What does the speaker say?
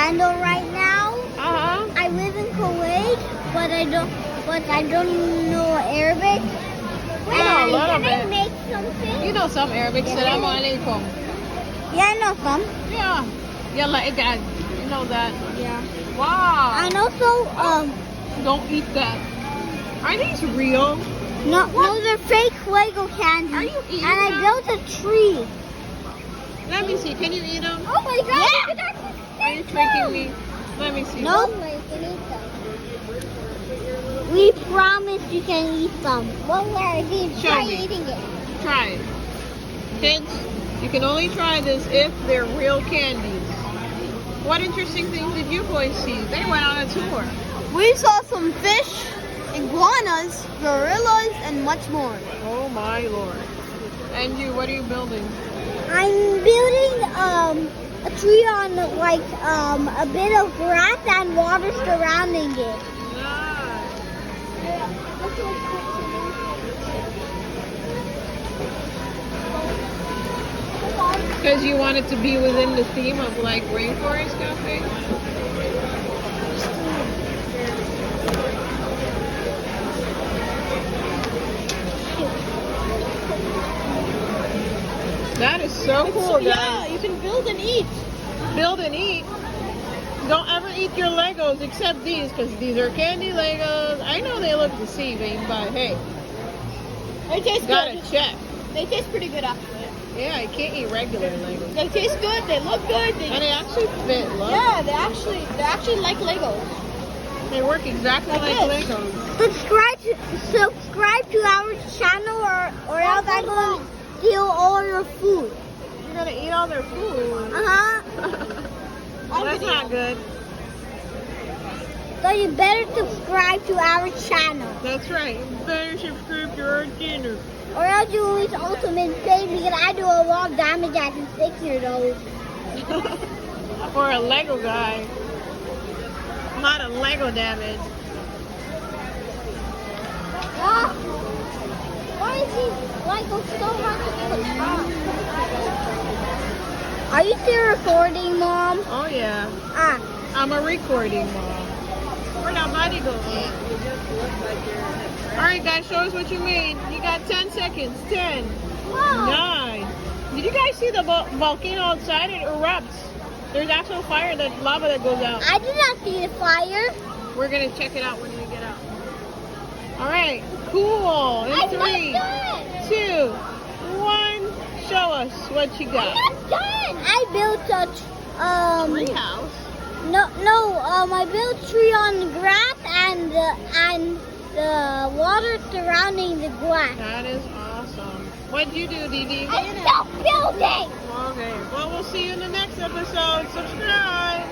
candle right now. Uh-huh. I live in Kuwait, but I don't know Arabic. I know a little Can I bit. make something? You know some Arabic. Salam alaikum. Yeah, I know some. Yeah. Yalla igad. You know that. Yeah. Wow. And also, Don't eat that. Are these real? no, they're fake Lego candy. Are you eating And I them? built a tree. Let me see. Can you eat them? Oh my god! Are you tricking me? Let me see. No. We promise you can eat them. Well, Show try me. eating it. Try it. Kids, you can only try this if they're real candies. What interesting things did you boys see? They went on a tour. We saw some fish, iguanas, gorillas, and much more. Oh my lord. And you, what are you building? I'm building a tree on a bit of grass and water surrounding it. Nice. Because you want it to be within the theme of like Rainforest Cafe? That is so cool, guys. Yeah, you can build and eat. Build and eat. Don't ever eat your Legos except these, because these are candy Legos. I know they look deceiving, but hey, They taste gotta good. check. They taste pretty good actually. Yeah, I can't eat regular Legos. They taste good. They look good. And they actually fit, look. Yeah, they actually like Legos. They work exactly like this. Legos. Subscribe to our channel or else I'm going to steal all your food. You're gonna eat all their food. That's not good. So you better subscribe to our channel. That's right. You better subscribe to our channel. Or else you will lose ultimate fame because I do a lot of damage as a 6-year-old. For a Lego guy. A lot of Lego damage. Ah, why is he Lego so much to the top? Are you still recording, Mom? Oh yeah. Ah, I'm a recording mom. Where'd that money go? Alright guys, show us what you made. You got 10 seconds. 10, wow. 9. Did you guys see the volcano outside? It erupts. There's actual fire, that lava that goes out. I did not see the fire. We're gonna check it out when we get out. Alright, cool. In I'm 3, not done. 2, 1. Show us what you I'm got. not done. I built a Treehouse. I built a tree on the grass and the water surrounding the grass. That is awesome. What'd you do, Dee? I'm still building. Okay. Well, we'll see you in the next episode. Subscribe.